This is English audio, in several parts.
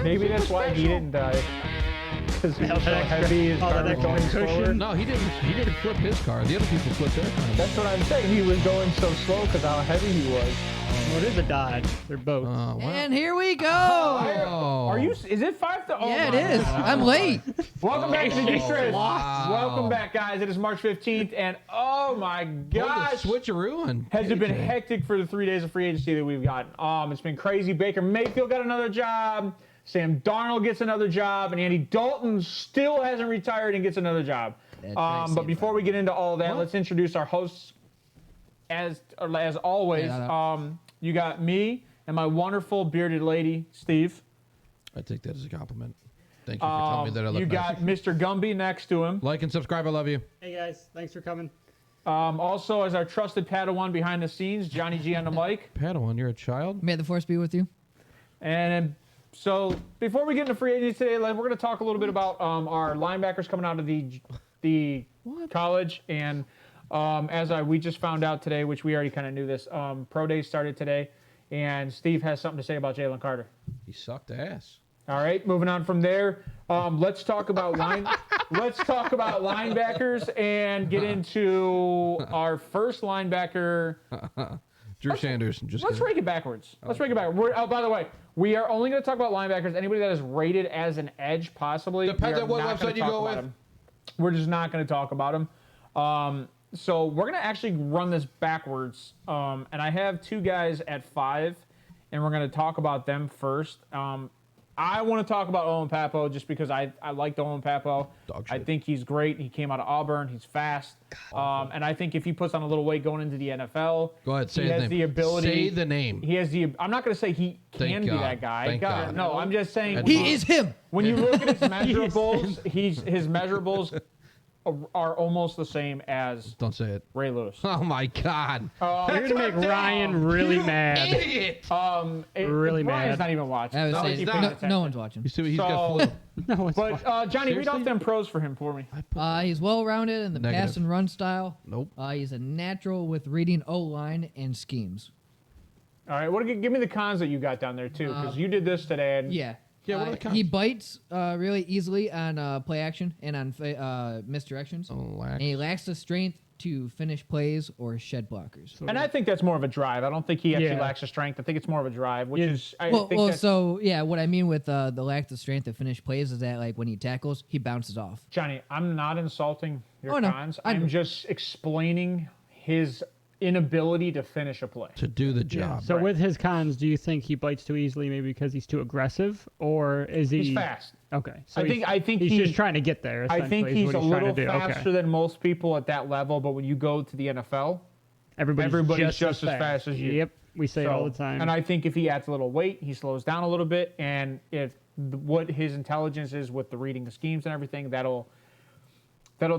Maybe that's why he didn't die. Because he was so heavy, his car was going slower. No, he didn't flip his car. The other people flipped their car. That's what I'm saying. He was going so slow because how heavy he was. Well, it is a Dodge. They're both. Wow. And here we go. Are you? Is it 5 to? Oh Yeah, it is. I'm late. Welcome back to the Stress. Wow. Welcome back, guys. It is March 15th, and oh my gosh, Switcheroo and has it been hectic for the 3 days of free agency that we've gotten? It's been crazy. Baker Mayfield got another job. Sam Darnold gets another job, and Andy Dalton still hasn't retired and gets another job. But before we get into all that, let's introduce our hosts. As always, you got me and my wonderful bearded lady, Steve. I take that as a compliment. Thank you for telling me that I look You got Mr. Gumby next to him. Like and subscribe. I love you. Hey guys, thanks for coming. Also, as our trusted Padawan behind the scenes, Johnny G on the mic. Padawan, you're a child? May the force be with you. And so, before we get into free agency today, we're going to talk a little bit about our linebackers coming out of the college. And we just found out today, which we already kind of knew this, Pro Day started today. And Steve has something to say about Jalen Carter. He sucked ass. All right, moving on from there. Let's talk about linebackers and get into our first linebacker. Drew Sanders. Let's rank it backwards. Let's rank it backwards. By the way, we are only going to talk about linebackers. Anybody that is rated as an edge, possibly. Depends on what website you go with. We're just not going to talk about them. So we're going to actually run this backwards. And I have two guys at 5, and we're going to talk about them first. I want to talk about Owen Papo just because I liked Owen Papo. I think he's great. He came out of Auburn. He's fast. And I think if he puts on a little weight going into the NFL, go ahead, say he has his the name. ability. Say the name. He has the. I'm not going to say he can be God. that guy. Thank God. No, I'm just saying He is him. when you look at his measurables, his measurables are almost the same as Don't say it. Ray Lewis. Oh my God. You're going to make Ryan really mad. Idiot. Really Ryan's mad. not even watching. I would say, he's not. no one's watching. You see what he's got flu. No, it's fine. But Johnny, read off Seriously? them pros for him for me. He's well-rounded in the pass Negative. and run style. Nope. He's a natural with reading O-line and schemes. All right, give me the cons that you got down there too, because you did this today. And Yeah. Yeah, what are the cons? He bites really easily on play action and on misdirections. And he lacks the strength to finish plays or shed blockers. And I think that's more of a drive. I don't think he actually Yeah. lacks the strength. I think it's more of a drive, which Yeah. is I think that's, what I mean with the lack of strength to finish plays is that like when he tackles, he bounces off. Johnny, I'm not insulting your Oh, no. cons. I know. I'm just explaining his inability to finish a play. To do the job. So with his cons, do you think he bites too easily maybe because he's too aggressive? Or is he... He's fast. Okay. So I think he's just trying to get there, I think essentially, is he's what a little trying to do. faster Okay. than most people at that level, but when you go to the NFL, everybody's just as fast as you. Yep. We say it all So- the time. And I think if he adds a little weight, he slows down a little bit, and if what his intelligence is with the reading the schemes and everything, that'll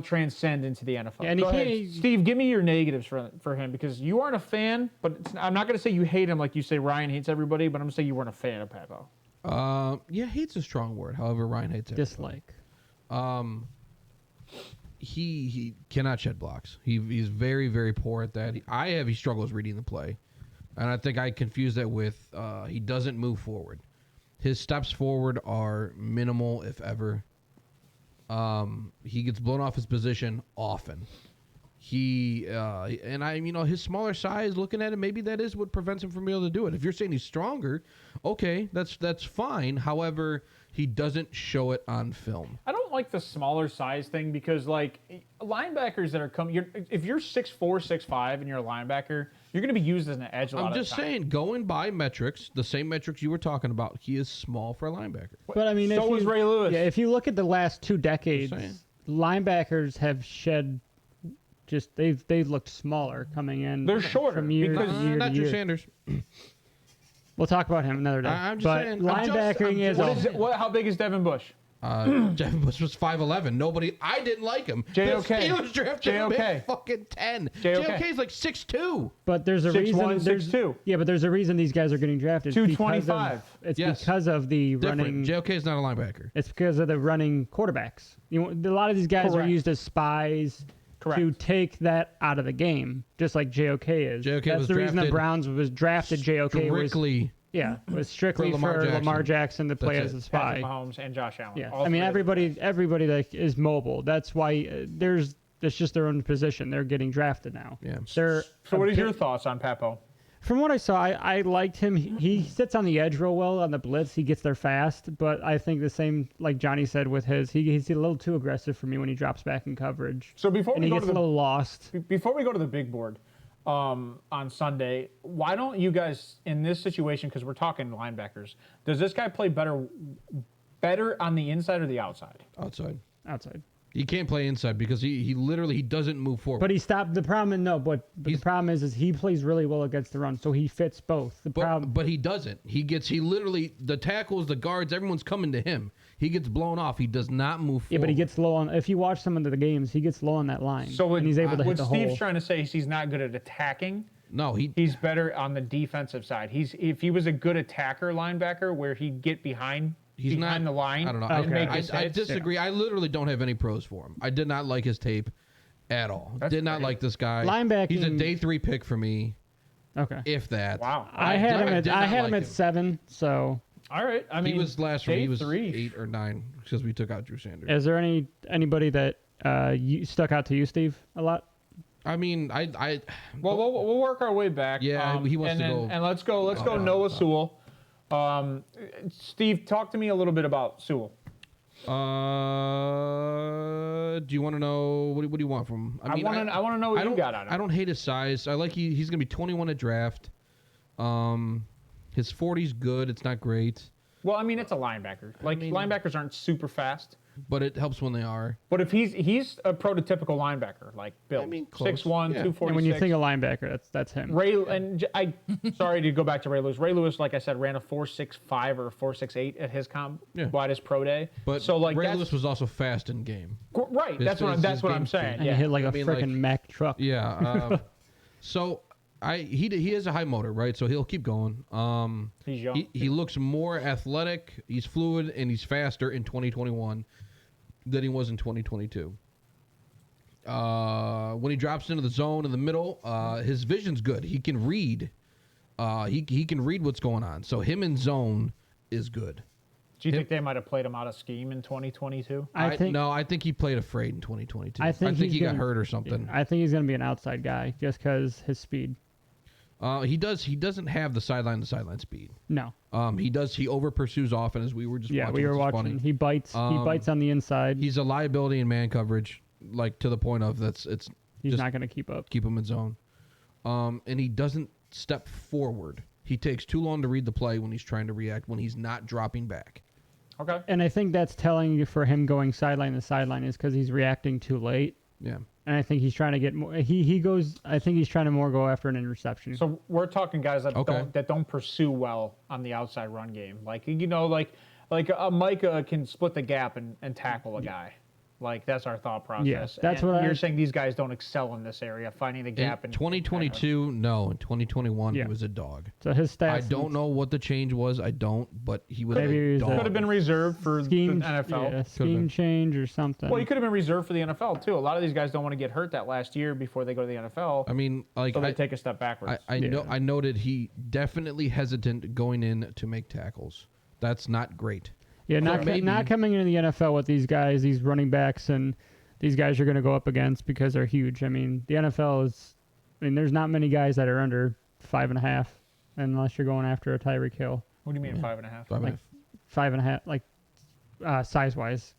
transcend into the NFL. Yeah, and Go he ahead. can't- Steve, give me your negatives for him, because you aren't a fan, but I'm not going to say you hate him like you say Ryan hates everybody, but I'm going to say you weren't a fan of Papo. Yeah, hate's a strong word. However, Ryan hates it. Dislike. He cannot shed blocks. He's very, very poor at that. He struggles reading the play. And I think I confuse that with he doesn't move forward. His steps forward are minimal, if ever. He gets blown off his position often. His smaller size, looking at it, maybe that is what prevents him from being able to do it. If you're saying he's stronger, okay, that's fine. However, he doesn't show it on film. I don't like the smaller size thing because, like, linebackers that are coming, if you're 6'4", 6'5", and you're a linebacker, you're going to be used as an edge a lot of the time. I'm just saying, going by metrics, the same metrics you were talking about, he is small for a linebacker. But I mean, So was Ray Lewis. Yeah, if you look at the last 2 decades, saying. linebackers have shed. Just they've looked smaller coming in. They're shorter from year because- to year Not to Drew year. Sanders. We'll talk about him another day. I'm just but saying. linebacking is How big is Devin Bush? Devin Bush was 5'11". I didn't like him. JOK. The Steelers drafted him JOK. at fucking 10. JOK. JOK is like 6'2". But there's a 6'1", reason. There's 6'2". Yeah, but there's a reason these guys are getting drafted. 225. It's Yes. because of the running. Different. JOK is not a linebacker. It's because of the running quarterbacks. A lot of these guys Correct. are used as spies Correct. to take that out of the game, just like JOK is. JOK That's was the reason the drafted Browns was drafted. JOK was Strictly Yeah, it was strictly For Lamar Lamar Jackson to play That's as it. a spy. Patrick Mahomes and Josh Allen. Yeah, All I mean three of them. everybody that is mobile. That's why that's just their own position. They're getting drafted now. Yeah. They're So what is your thoughts on Papo? From what I saw, I liked him. He sits on the edge real well on the blitz. He gets there fast, but I think the same, like Johnny said with his, he's a little too aggressive for me when he drops back in coverage. So before and we he go gets to a the little lost. before we go to the big board on Sunday, why don't you guys in this situation, because we're talking linebackers, does this guy play better on the inside or the outside? Outside. Outside. He can't play inside because he literally doesn't move forward. But he stopped. The problem, but the problem is he plays really well against the run, so he fits both. The problem, But he doesn't. He literally, the tackles, the guards, everyone's coming to him. He gets blown off. He does not move forward. yeah, but he gets low on. If you watch some of the games, he gets low on that line, So and he's able to hit what the Steve's hole. trying to say is he's not good at attacking. No, He's better on the defensive side. If he was a good attacker linebacker where he'd get behind not the line. I don't know. and make his I hits. disagree. I literally don't have any pros for him. I did not like his tape at all. Did not like this guy. Linebacking- He's a day 3 pick for me, Okay. if that. Wow. I had him did at not like him at him. 7. So, All right. I mean, He was last for me. day He was 3. 8 or 9 because we took out Drew Sanders. is there anybody that stuck out to you, Steve, a lot? I mean, Well, we'll work our way back. Yeah, he wants and to then- go- And let's go Noah Sewell. Steve, talk to me a little bit about Sewell. do you want to know what do you want from him? I want to know what you got on him. I don't hate his size. I like he's going to be 21 at draft. His 40's good. It's not great, Well, I mean, it's a linebacker. Like, linebackers aren't super fast. but it helps when they are. But if he's a prototypical linebacker, like Bill, I mean, close. 6'1", Yeah. 246. And when you think of linebacker, that's him. Sorry to go back to Ray Lewis. Ray Lewis, like I said, ran a 4.65 or 4.68 at his widest pro day. But so like Ray Lewis was also fast in game. Right. That's what I'm saying. And Yeah. he hit like a mean, freaking like- Mack truck. Yeah. So he has a high motor, right? So he'll keep going. He's young. He looks more athletic. He's fluid and he's faster in 2021 than he was in 2022. When he drops into the zone in the middle, his vision's good. He can read. He can read what's going on. So him in zone is good. Do you think they might have played him out of scheme in 2022? I think he played afraid in 2022. I think he got gonna- hurt or something. I think he's going to be an outside guy just because his speed. He doesn't have the sideline speed. No. He over pursues often, as we were just Yeah, watching. we were which is watching. funny. He bites. He bites on the inside. He's a liability in man coverage, like to the point of he's He's just not going to keep up. keep him in zone. And he doesn't step forward. He takes too long to read the play when he's trying to react, when he's not dropping back. Okay. And I think that's telling you for him going sideline to sideline is because he's reacting too late. Yeah. And I think he's trying to get more. He goes. I think he's trying to more go after an interception. So we're talking guys that Okay. don't pursue well on the outside run game. Like Micah can split the gap and tackle a guy. Like that's our thought process. Yes, that's And what you're I- saying. These guys don't excel in this area, finding the gap. In 2022, no. In 2021, Yeah. he was a dog. So his stats. I don't know what the change was. I don't, but he was Maybe he a was a- dog. could have been reserved for scheme the NFL. Yeah, scheme been. change or something. Well, he could have been reserved for the NFL too. A lot of these guys don't want to get hurt that last year before they go to the NFL, I mean, like so they take a step backwards. I noted he definitely hesitant going in to make tackles. That's not great. Yeah, not maybe- not coming into the NFL with these guys, these running backs, and these guys you're going to go up against because they're huge. I mean, the NFL is. I mean, there's not many guys that are under 5.5, unless you're going after a Tyreek Hill. What do you mean 5.5? 5.5. 5.5, like size wise.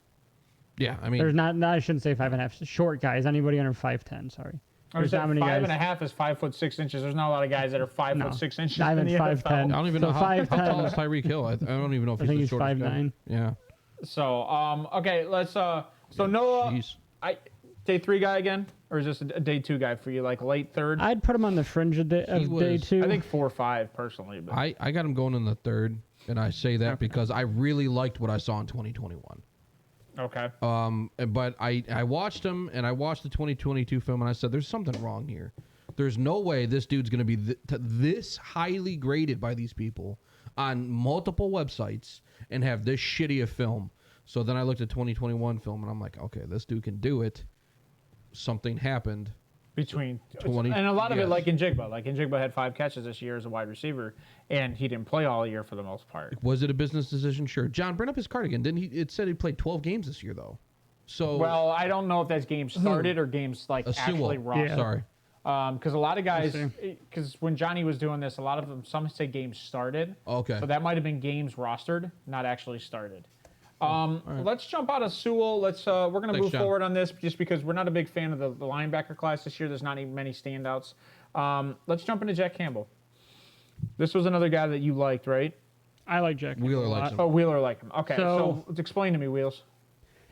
Yeah, I mean, There's not. I shouldn't say 5.5. Short guys. Anybody under 5'10". Sorry. I was There's not saying many 5.5 is 5'6". There's not a lot of guys that are 5'6" inches Not in even the 5'10". NFL. I don't even So know how 5'10". tall is Tyreek Hill. I don't even know if I think he's he's the shortest guy. 5'9". Yeah. So okay, let's so Noah, Jeez. day 3 guy again, or is this a day 2 guy for you, like late third? I'd put him on the fringe of, day was- 2. I think 4 or 5 personally, but I got him going in the third, and I say that because I really liked what I saw in 2021. okay. But I watched him, and I watched the 2022 film, and I said, there's something wrong here. There's no way this dude's going to be this highly graded by these people on multiple websites and have this shitty a film. So then I looked at 2021 film, and I'm like, okay, this dude can do it. Something happened, between 20, and a lot of it yes. like Njigba. Like Njigba had 5 catches this year as a wide receiver, and he didn't play all year for the most part. Was it a business decision? Sure. John, bring up his card again. Didn't he? It said he played 12 games this year, though. So Well, I don't know if that's games started or games like actually Sewell. rostered. Sorry. Because a lot of guys, because when Johnny was doing this, a lot of them, some say games started. Okay. So that might have been games rostered, not actually started. Let's jump out of Sewell. We're going to move John. forward on this just because we're not a big fan of the linebacker class this year. There's not even many standouts. Let's jump into Jack Campbell. This was another guy that you liked, right? I like Jack Campbell Wheeler a likes lot. him. Oh, Wheeler liked him. Okay, So- so explain to me, Wheels.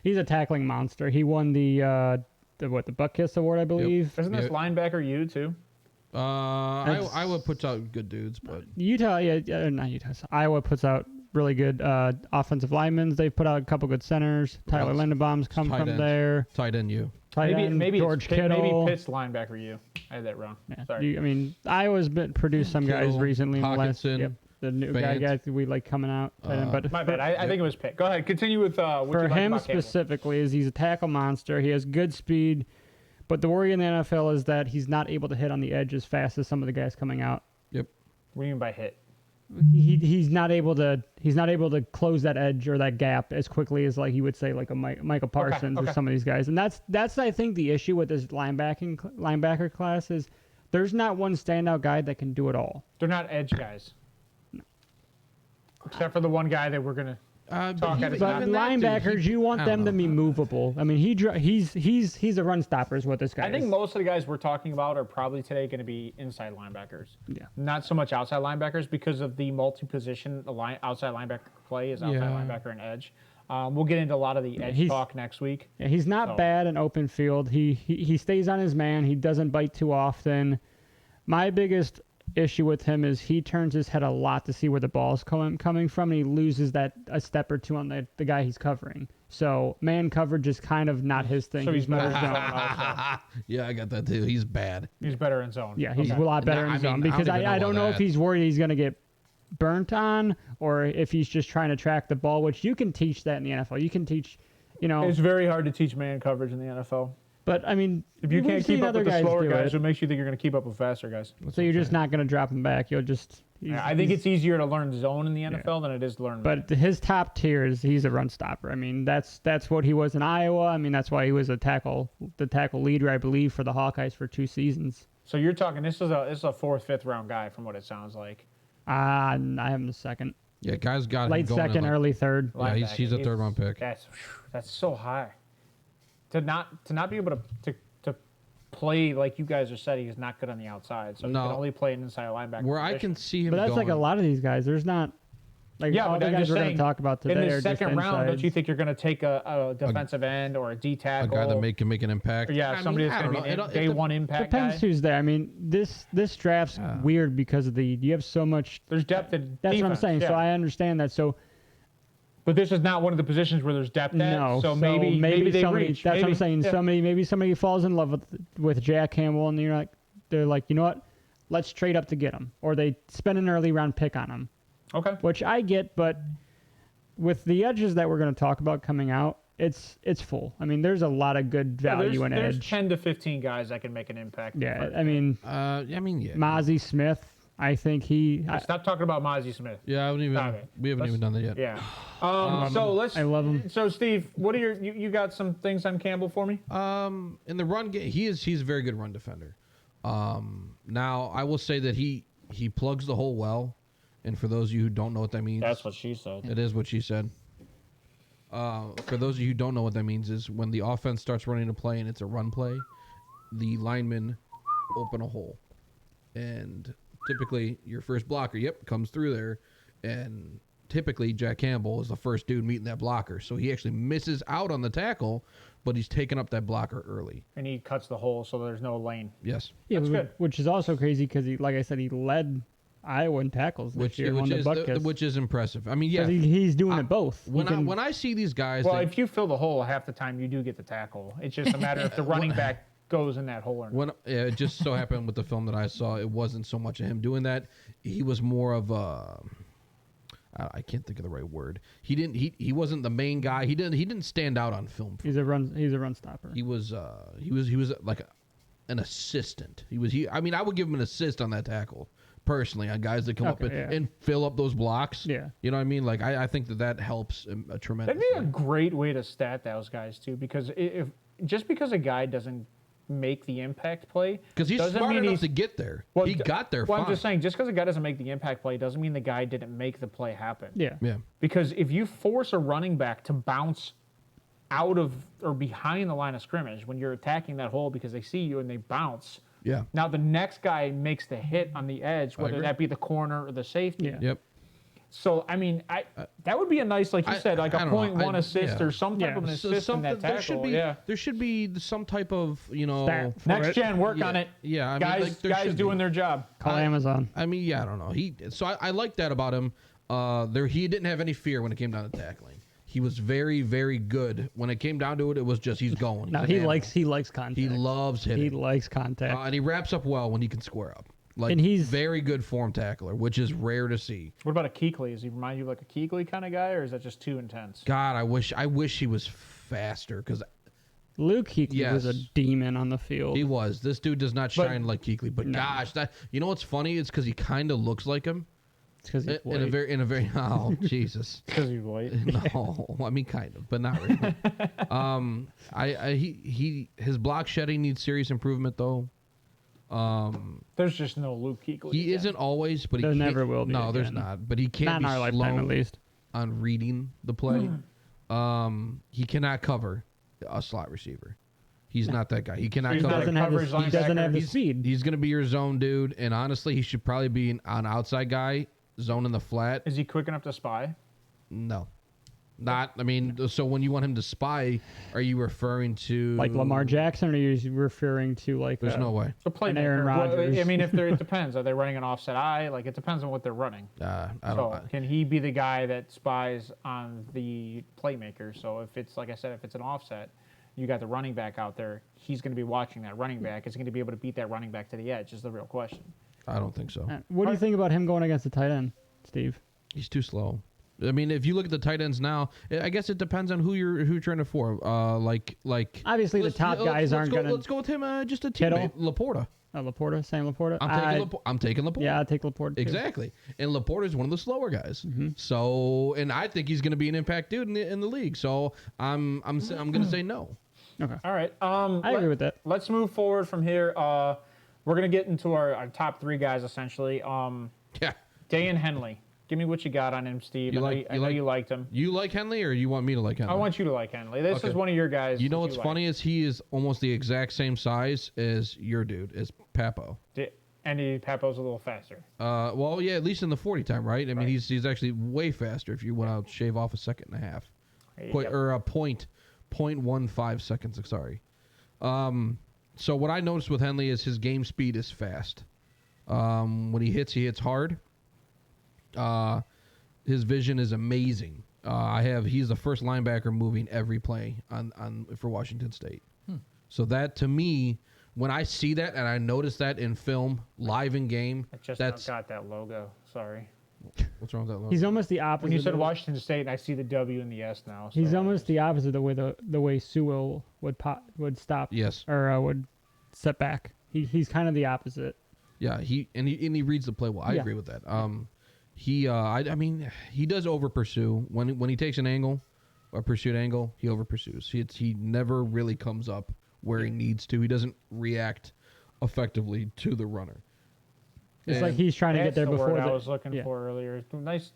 He's a tackling monster. He won the Buck Kiss Award, I believe. Isn't this Yeah. linebacker you too? Iowa puts out good dudes, but Utah, not Utah. Iowa puts out really good offensive linemen. They've put out a couple good centers. Tyler else? Linderbaum's come Tight from ends. there. tight end you. Tight end, Maybe George it's Pitt, Kittle. maybe Pitt's linebacker you. I had that wrong. Yeah. Sorry. Iowa's produced some guys Kittle, recently. In the last, Hawkinson, the new Vance. guys that we like coming out. But My bad. I think it was Pitt. Go ahead. Continue with what you for like him about Campbell. specifically, is he's a tackle monster. He has good speed, but the worry in the NFL is that he's not able to hit on the edge as fast as some of the guys coming out. Yep. What do you mean by hit? He's not able to close that edge or that gap as quickly as like you would say like a Micah Parsons okay. or some of these guys. And that's I think the issue with this linebacker class is there's not one standout guy that can do it all. They're not edge guys. No. Except for the one guy that we're gonna. Talk at his But Even linebackers, you want them to be movable. I mean, he's a run stopper is what this guy I think is. most of the guys we're talking about are probably today going to be inside linebackers. Yeah. Not so much outside linebackers because of the multi-position. Outside linebacker play is outside Yeah. linebacker and edge. We'll get into a lot of the edge talk next week. Yeah, he's not So- bad in open field. He stays on his man. He doesn't bite too often. My biggest issue with him is he turns his head a lot to see where the ball's coming from, and he loses that a step or two on the guy he's covering. So man coverage is kind of not his thing. So he's more better in zone. zone also. Yeah, I got that too. He's bad. He's better in zone. Yeah, he's Okay. a lot better Nah, I in zone mean, I because don't even I know don't know about if that. he's worried he's going to get burnt on or if he's just trying to track the ball, which you can teach that in the NFL. You can teach, It's very hard to teach man coverage in the NFL. but I mean, If you we've can't seen keep up other with the slower do guys, it. what makes you think you're going to keep up with faster guys? So you're just not going to drop him back. You'll just. I think it's easier to learn zone in the NFL than it is to learn. But his top tier he's a run stopper. I mean, that's what he was in Iowa. I mean, that's why he was the tackle leader, I believe, for the Hawkeyes for 2 seasons. So you're talking this is a 4th, 5th round guy from what it sounds like. I have him the second, Yeah, guys got him late going in, second, like- early third. Yeah, he's a Linebacker. 3rd round pick. That's so high. To not be able to play like you guys are saying, he's not good on the outside, so he No. can only play an inside linebacker. Where I position. can see him But that's like a going- lot of these guys. There's not like Yeah, all but the I'm guys just we're going saying, to talk about in today the are just second round, don't insides. you think you're going to take a defensive end or a D a tackle? guy that can make an impact. Or, yeah, I mean, somebody I that's don't going to be know. an It- day it one impact Depends guy. who's there. I mean, this draft's weird because of you have so much. There's depth in That's what I'm defense, saying. yeah. So I understand that. So But this is not one of the positions where there's depth at. no, So maybe they somebody. reach. That's what I'm Maybe- saying. yeah. Maybe somebody falls in love with Jack Campbell, and they're like, you know what? Let's trade up to get him, or they spend an early round pick on him, Okay. which I get. But with the edges that we're going to talk about coming out, it's full. I mean, there's a lot of good value in there's edge. 10 to 15 guys that can make an impact. Yeah, I mean, yeah. Mozzie Smith. I think Stop talking about Mozzie Smith. Yeah, Stop it. we haven't Let's- even done that yet. Yeah. So let's. I love him. So Steve, what are you got some things on Campbell for me? In the run game, he's a very good run defender. Now I will say that he plugs the hole well, and for those of you who don't know what that means, That's what she said. it is what she said. For those of you who don't know what that means is when the offense starts running a play and it's a run play, the linemen open a hole, and typically your first blocker, comes through there, and typically Jack Campbell is the first dude meeting that blocker, so he actually misses out on the tackle, but he's taking up that blocker early. And he cuts the hole so there's no lane. Yes. Yeah, That's good. which is also crazy because like I said, he led Iowa in tackles this year. Which is impressive. I mean, yeah. He's doing it both. When I see these guys, Well, that- if you fill the hole, half the time you do get the tackle. It's just a matter if the running back goes in that hole or not. when it just so happened with the film that I saw, it wasn't so much of him doing that. He was more of a. I can't think of the right word. He wasn't the main guy. He didn't stand out on film. he's a run stopper. He was like an assistant. I mean, I would give him an assist on that tackle personally, on guys that come up and fill up those blocks. Yeah. You know what I mean? Like, I think that helps a tremendous. That'd be a great way to stat those guys too, because if just because a guy doesn't make the impact play, because he's smart enough to get there. Well, he got there. Well, fine. I'm just saying, just because a guy doesn't make the impact play doesn't mean the guy didn't make the play happen. Yeah. Because if you force a running back to bounce out of or behind the line of scrimmage when you're attacking that hole because they see you and they bounce. Yeah. Now the next guy makes the hit on the edge, whether that be the corner or the safety. Yeah. Yep. So I mean, that would be a nice, like you said, like a 0.1 assist or some type of an assist in that tackle. There should be some type of next gen work on it. Yeah, I guys, mean, like, guys doing their job. Call Amazon. I mean, I don't know. I like that about him. He didn't have any fear when it came down to tackling. He was very, very good. When it came down to it, it was just he's going. No, he likes contact. He loves hitting. He likes contact. And he wraps up well when he can square up. Like, and he's very good form tackler, which is rare to see. What about a Kuechly? Does he remind you of like a Kuechly kind of guy, or is that just too intense? God, I wish he was faster, because Luke Kuechly was a demon on the field. he was. This dude does not shine like Kuechly, but gosh, you know what's funny? It's because he kind of looks like him. It's because he's white. In a very oh Jesus. Because he's white. No, I mean kind of, but not really. His block shedding needs serious improvement though. There's just no Luke Kuechly. He isn't always, but there never will be. No, again. there's not. But he can't not in be our slow lifetime, at least. on reading the play. He cannot cover a slot receiver. He's not that guy. He cannot He's cover. He doesn't have the speed. He's going to be your zone dude, and honestly, he should probably be an outside guy, zone in the flat. Is he quick enough to spy? No. Not, I mean, so when you want him to spy, are you referring to Like Lamar Jackson, or are you referring to like There's no way. an Aaron Rodgers? I mean, it depends. Are they running an offset eye? Like, it depends on what they're running. I don't So know. can he be the guy that spies on the playmaker? So if it's, like I said, if it's an offset, you got the running back out there, he's going to be watching that running back. Is he going to be able to beat that running back to the edge is the real question. I don't think so. What do you think about him going against the tight end, Steve? He's too slow. I mean, if you look at the tight ends now, I guess it depends on who you're trying to for. Like obviously the top guys aren't going to. Let's go with him. Just a teammate, Laporta. Laporta, Sam Laporta. I'm taking Laporta. Yeah, I'll take Laporta too. Exactly, and Laporta is one of the slower guys. Mm-hmm. So, and I think he's going to be an impact dude in the league. So I'm going to say no. Okay. All right. I agree with that. Let's move forward from here. We're going to get into our top three guys, essentially. Yeah. Dan Henley. Give me what you got on him, Steve. I know you liked him. You like Henley, or you want me to like Henley? I want you to like Henley. This is one of your guys. You know what's funny is he is almost the exact same size as your dude, as Papo. And Papo's a little faster. Well, yeah, at least in the 40 time, right? I mean, he's actually way faster if you went out shave off a second and a half. Or a 0.15 seconds, sorry. So what I noticed with Henley is his game speed is fast. When he hits hard. His vision is amazing. He's the first linebacker moving every play for Washington State. So that, to me, when I see that and I notice that in film, live in game, I just got that logo. Sorry. What's wrong with that logo? He's almost the opposite. When you said Washington State, and I see the W and the S now. So he's almost the opposite of the way Sewell would stop. Yes. Or would step back. He's kind of the opposite. Yeah. He reads the play well. I agree with that. I mean, he does over pursue when he takes an angle, a pursuit angle. He over pursues. He never really comes up where he needs to. He doesn't react effectively to the runner. It's like he's trying to get there the before. Word I was looking for earlier. Nice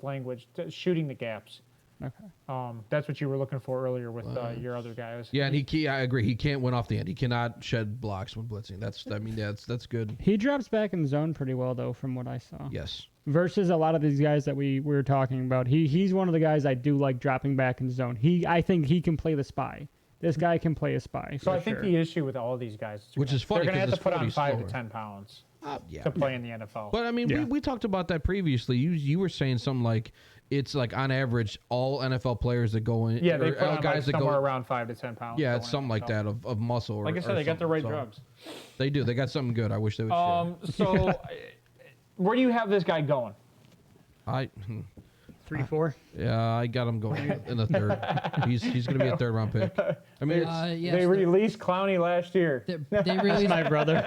language. Shooting the gaps. Okay. That's what you were looking for earlier with your other guys. Yeah, and I agree. He can't win off the end. He cannot shed blocks when blitzing. That's good. He drops back in zone pretty well though, from what I saw. Yes. Versus a lot of these guys that we were talking about. He's one of the guys I do like dropping back in zone. I think he can play the spy. This guy can play a spy. So I think the issue with all these guys, which is funny, they're going to have to put on 5 slower. to 10 pounds Yeah. to play in the NFL. But I mean, we talked about that previously. You were saying something like it's like on average all NFL players that go in. Yeah, they put on guys that somewhere go around 5 to 10 pounds. Yeah, it's something like that of muscle. Like I said, they got the right drugs. They do. They got something good. I wish they would share. So where do you have this guy going? 3-4. Yeah, I got him going in the third. He's going to be a third-round pick. I mean, it's, Yes, They released Clowney last year. they released My brother.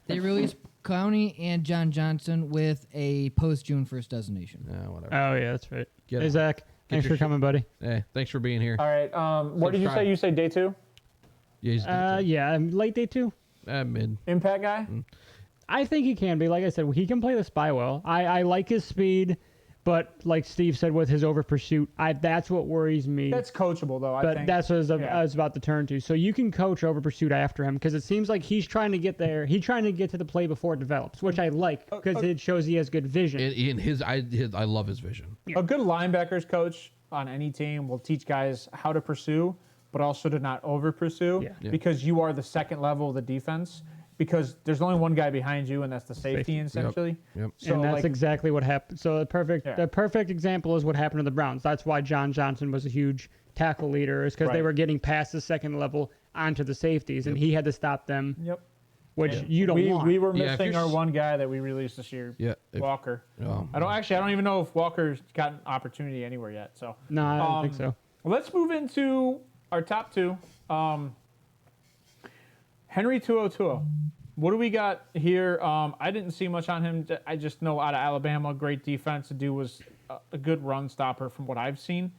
They released Clowney and John Johnson with a post-June 1st designation. whatever. Oh yeah, that's right. Get Hey it. Zach, thanks your for coming, buddy. Hey, thanks for being here. All right. What did you say? Subscribe. You say day 2? Yeah, he's Yeah, late day 2. mid. Impact guy? I think he can be. Like I said, he can play the spy well. I like his speed, but like Steve said with his over pursuit, that's what worries me. That's coachable, though, I But think. that's what Yeah. I was about to turn to. So you can coach over pursuit after him because it seems like he's trying to get there. He's trying to get to the play before it develops, which I like because it shows he has good vision. I love his vision. A good linebackers coach on any team will teach guys how to pursue, but also to not over pursue Yeah. because you are the second level of the defense. Because there's only one guy behind you, and that's the safety, essentially. Yep. So And that's exactly what happened. So the perfect example is what happened to the Browns. That's why John Johnson was a huge tackle leader, is because they Right. were getting past the second level onto the safeties, and he had to stop them, Yep. which you don't want. We were Yeah, if missing you're our s- one guy that we released this year, Yeah. Walker. Oh, I don't even know if Walker's got an opportunity anywhere yet. So No, I don't think so. let's move into our top 2. Henry 202. What do we got here? I didn't see much on him. I just know out of Alabama, great defense. The dude was a good run stopper from what I've seen,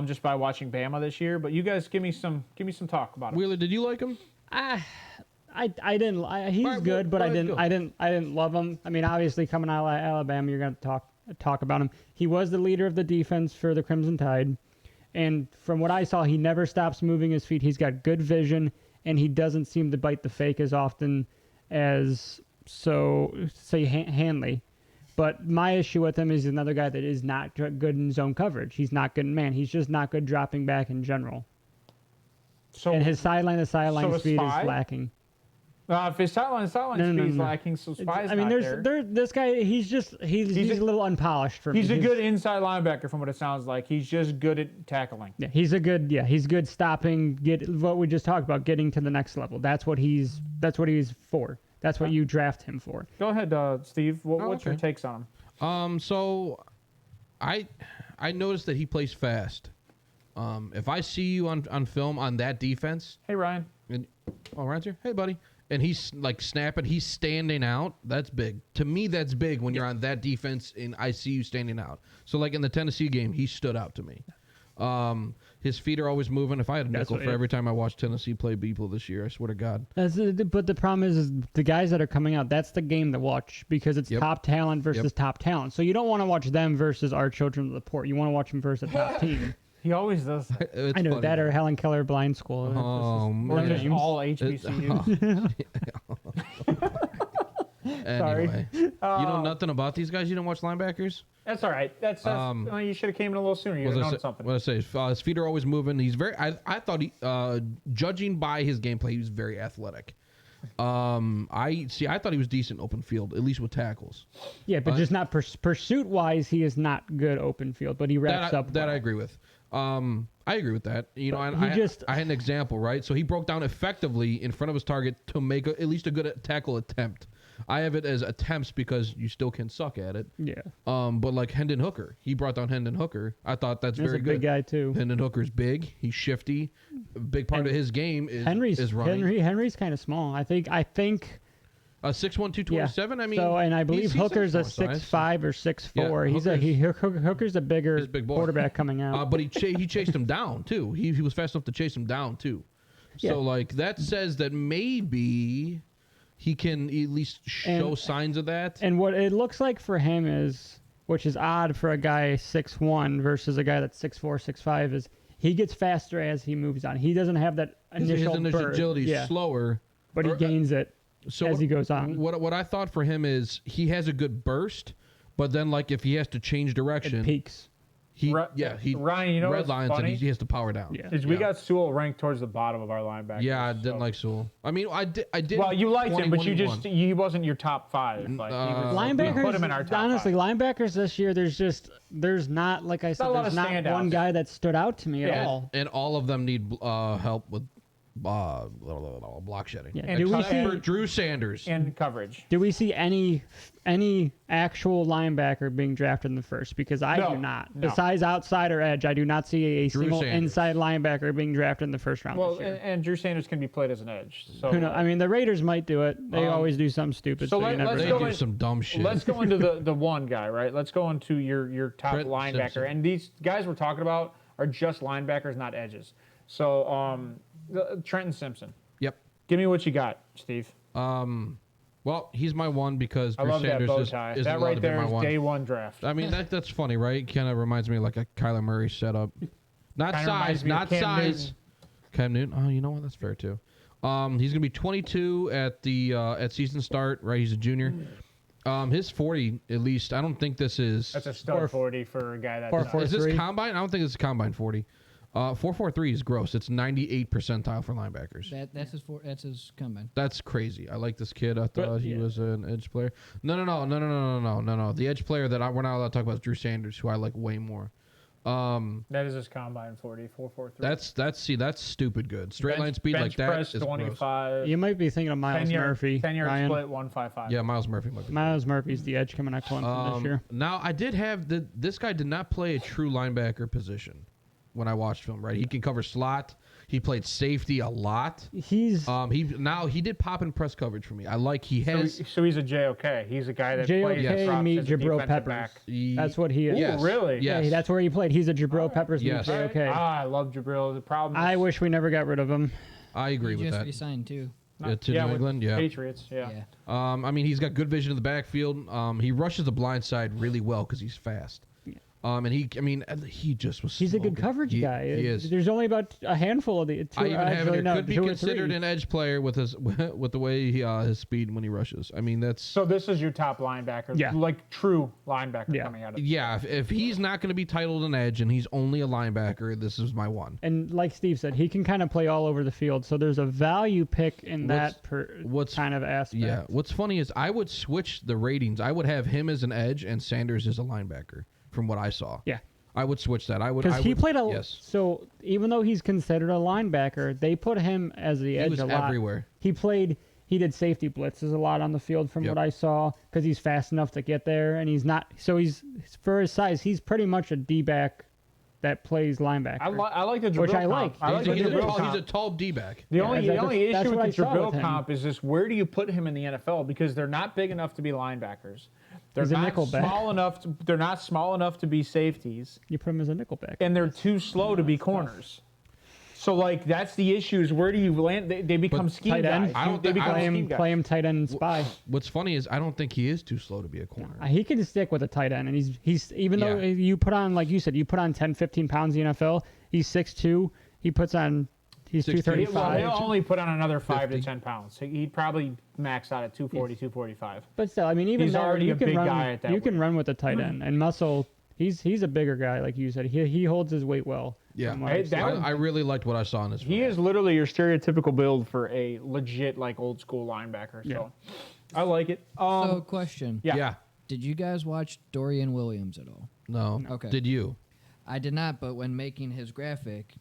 just by watching Bama this year. But you guys give me some talk about him. About. Wheeler, did you like him? I didn't. He's Alright, good, but go I ahead, didn't love him. I mean, obviously coming out of Alabama, you're going to talk about him. He was the leader of the defense for the Crimson Tide, and from what I saw, he never stops moving his feet. He's got good vision, and he doesn't seem to bite the fake as often as Hanley. But my issue with him is another guy that is not good in zone coverage. He's not good in man. He's just not good dropping back in general. So And his sideline to sideline So a speed spy? is lacking. if his sideline speed is lacking, so Spy's I mean, not there. this guy. He's a little unpolished for me. He's a good inside linebacker from what it sounds like. He's just good at tackling. Yeah, he's good stopping. Get what we just talked about, getting to the next level. That's what he's for. That's what you draft him for. Go ahead, Steve. What's your okay. takes on him? So I noticed that he plays fast. If I see you on film on that defense, Hey, Ryan. and Ryan's here. Hey, buddy. And he's like snapping. He's standing out. That's big. To me, that's big when you're on that defense and I see you standing out. So like in the Tennessee game, he stood out to me. His feet are always moving. If I had a nickel for every time I watched Tennessee play people this year, I swear to God. But the problem is the guys that are coming out. That's the game to watch because it's top talent versus top talent. So you don't want to watch them versus our children of the poor. You want to watch them versus a top team. He always does that. It's I know funny. that or Helen Keller Blind School. Oh, Or man. just all HBCUs. Anyway, you know nothing about these guys. You don't watch linebackers. That's all right. That's you should have came in a little sooner. You would have known something. What I say? His feet are always moving. He's very. I thought he, judging by his gameplay, he was very athletic. I thought he was decent open field, at least with tackles. Yeah, but just not pursuit wise, he is not good open field. But he wraps up. That well. I agree with. I agree with that. You know, and he I just- had an example, right? So he broke down effectively in front of his target to make at least a good tackle attempt. I have it as attempts because you still can suck at it. Yeah. But like Hendon Hooker, he brought down Hendon Hooker. I thought that's He's very a good. big guy too. Hendon Hooker's big. He's shifty. A big part of his game is running. Henry's kind of small. I think 6'1", 227. Yeah. I mean, so, and I believe he's Hooker's a similar size. 6'5" or 6'4". Yeah, Hooker's a bigger He's a big boy. quarterback coming out. But he chased him down too. He was fast enough to chase him down too. So Yeah. like that says that maybe he can at least show signs of that. And what it looks like for him is, which is odd for a guy 6'1" versus a guy that's 6'4", 6'5", is he gets faster as he moves on. He doesn't have that initial his burst. agility is slower, but he gains it as he goes on. What I thought for him is he has a good burst, but then like if he has to change direction, It peaks. Ryan, you know what's redlines funny? and he has to power down. Yeah. We got Sewell ranked towards the bottom of our linebackers. Yeah, I didn't like Sewell. I mean, I did. Well, you liked him, but 2021. he wasn't your top 5. Like, Linebackers, we put him in our top honestly, 5. linebackers this year, there's not, like I said, Not a lot there's of not standouts. one guy that stood out to me at Yeah. all. And all of them need help with block shedding. Yeah. And Do we cut- see For Drew Sanders. and coverage. Do we see any actual linebacker being drafted in the first? Because I No, do not. no. Besides outside or edge, I do not see a Drew single Sanders. inside linebacker being drafted in the first round Well, this year. and Drew Sanders can be played as an edge. So Who knows? I mean, the Raiders might do it. They always do something stupid, so so, you never let's They know. go do in- some dumb shit. let's go into the one guy, right? Let's go into your top Trent linebacker. Simpson. And these guys we're talking about are just linebackers, not edges. So Trenton Simpson. Yep. Give me what you got, Steve. Well, he's my one because I Drew love that Sanders bow just tie. isn't That allowed right to be there my is one. day one draft. I mean, that's funny, right? Kind of reminds me of like a Kyler Murray setup. Not Kinda reminds size, me of not Cam size. Newton. Cam Newton. Oh, you know what? That's fair too. He's gonna be 22 at the at season start. Right, he's a junior. His 40 at least. I don't think this is. That's a stud 40 for a guy that. 4.43. Is this combine? I don't think it's combine 40. 4.43 is gross. It's 98 percentile for linebackers. That's his combine. That's crazy. I like this kid. I thought he yeah. was an edge player. No. The edge player that we're not allowed to talk about is Drew Sanders, who I like way more. That is his combine 40, 4.43. That's stupid good. Straight line speed bench like that press is 25. You might be thinking of Miles 10-yard Murphy. 10-yard Ryan. split 155. Yeah, Miles Murphy might be. Miles Murphy's the edge coming out Clemson this year. Now I did have this guy did not play a true linebacker position when I watched film. Right, he can cover slot. He played safety a lot. He's He did pop and press coverage for me. I like he has. So he's a JOK. He's a guy that plays JOK drops meet as a Jabril defensive Peppers. back. That's what he is. Yes. Ooh, really? Yes. Yeah, that's where he played. He's a Jabril Peppers Yes. meet JOK. I love Jabril. The problem is I wish we never got rid of him. I agree He with just that. resigned too. To New with England, yeah. Patriots, yeah. I mean, he's got good vision in the backfield. He rushes the blind side really well because he's fast. And he just was. He's a good smoking. coverage guy. He is. There's only about a handful of the. I even have it. Could be two or considered three. an edge player with his with the way his speed when he rushes. I mean, that's. So this is your top linebacker, Yeah. like true linebacker Yeah. coming out of. Yeah, if he's not going to be titled an edge and he's only a linebacker, this is my one. And like Steve said, he can kind of play all over the field. So there's a value pick in What's- kind of aspect. Yeah. What's funny is I would switch the ratings. I would have him as an edge and Sanders as a linebacker from what I saw. Yeah. I would switch that. Because he played a. Yes. So even though he's considered a linebacker, they put him as the edge was a lot. everywhere. He did safety blitzes a lot on the field from Yep. what I saw because he's fast enough to get there, and he's not. So he's for his size, he's pretty much a D-back that plays linebacker. I like the Jabril Which I comp. like. I like He's the Jabril a comp. tall D-back. The Yeah, only that's issue what with I the saw Jabril with him. comp is just where do you put him in the NFL because they're not big enough to be linebackers. They're He's a not nickelback. small enough. They're not small enough to be safeties, You put him as a nickelback. and they're too slow to be corners. So like that's the issue is where do you land? They become scheme tight guys. end, I don't They think- become play scheme him, guys. play him tight end and spy. What's funny is I don't think he is too slow to be a corner. He can stick with a tight end, and he's even though Yeah. you put on, like you said, you put on 10, 15 pounds in the NFL. He's 6'2". He's 6'2". 235. He'll only put on another 5 to 50. 10 pounds. He'd probably max out at 240, 245. But still, I mean, even He's there, already you a can big run, guy at that you can weight. run with a tight end, and Muscle. He's a bigger guy, like you said. He holds his weight well. Yeah. from what Hey, I've seen. that- I really liked what I saw in this He film. is literally your stereotypical build for a legit like old school linebacker. So I like it. So, question. yeah. Yeah. Did you guys watch Dorian Williams at all? No. Okay. Did you? I did not, but when making his graphic,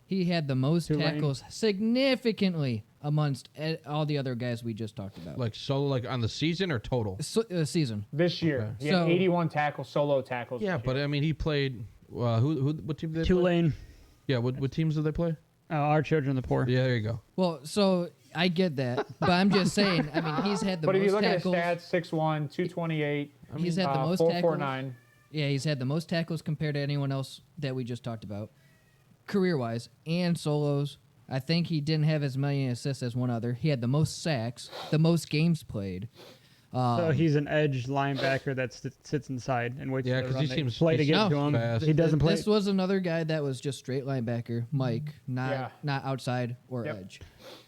he had the most Tulane. tackles significantly amongst all the other guys we just talked about. Like on the season or total? Season. This year, Okay. he had So- 81 tackles, solo tackles. Yeah, this but year. I mean, he played. What team did they play? Tulane, Yeah, what teams did they play? our children of the poor. Yeah, there you go. Well, so I get that, but I'm just saying. I mean, he's had the But if you most look tackles. at his stats, 6'1", 228, He's had the most tackles. 449. Yeah, he's had the most tackles compared to anyone else that we just talked about, career-wise and solos. I think he didn't have as many assists as one other. He had the most sacks, the most games played. So he's an edge linebacker that sits inside and waits Yeah, for the 'cause run he they seems- play to he get seems to him. fast. He doesn't play. This was another guy that was just straight linebacker, Mike, not outside or Yep. edge.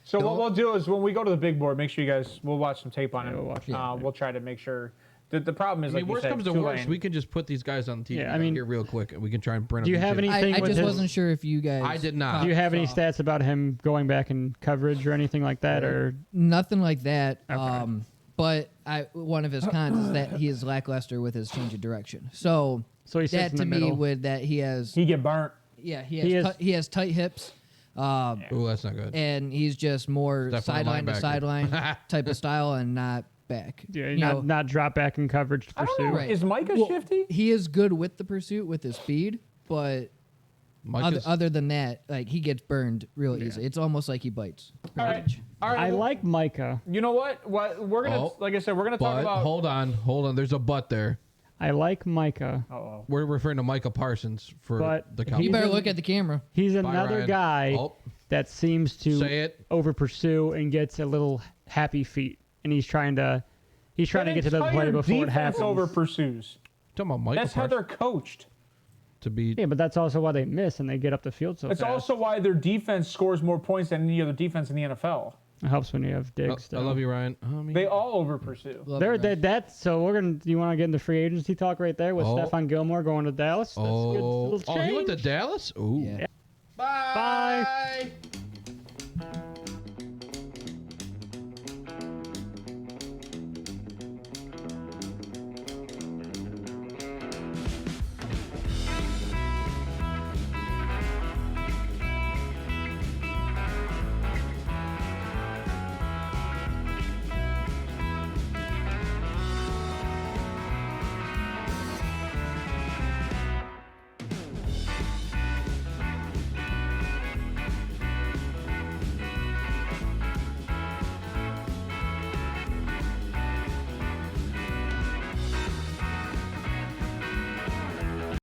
So what Don't- we'll do is when we go to the big board, make sure you guys, we'll watch some tape on him. we'll watch it. We'll try to make sure. The problem is, I mean, like you worst said, comes to Tulane. worst, we can just put these guys on TV Yeah, I mean- here real quick, and we can try and print. Do you them have each. any- Anything I with just his- wasn't sure if you guys. I did not. Do you have any saw- stats about him going back in coverage or anything like that? Or Nothing like that. Okay. But one of his cons is that he is lackluster with his change of direction. So So he sits that in to the me middle. would that he has he get burnt. he He has is- he has tight hips. Ooh, that's not good. And he's just more Definitely sideline to linebacker. sideline type of style and not back. Yeah, You know, not drop back in coverage to I don't pursue. know. Right. Is Micah Well, shifty? he is good with the pursuit with his speed, but other than that, like he gets burned real easy. It's almost like he bites. All right. All right. I like Micah. You know what? What we're gonna, like I said, we're gonna talk But about. hold on. There's a but there. I like Micah. Uh-oh. We're referring to Micah Parsons for But the he Cowboys. You better He's a- look at the camera. He's Bye, another Ryan. guy Oh, that seems say to it. over pursue and gets a little happy feet, and he's trying to get to the play before it happens. Over pursues. Talking about Micah That's how Parsons they're coached. to be. Yeah, but that's also why they miss and they get up the field so It's fast. also why their defense scores more points than any other defense in the NFL. It helps when you have Diggs. I love you, Ryan. They all over pursue. Love There, it, man. that's so we're gonna. Do you want to get into free agency talk right there with Oh. Stephon Gilmore going to Dallas? That's a good little Oh, he went to change. Dallas. Ooh. Yeah. Bye.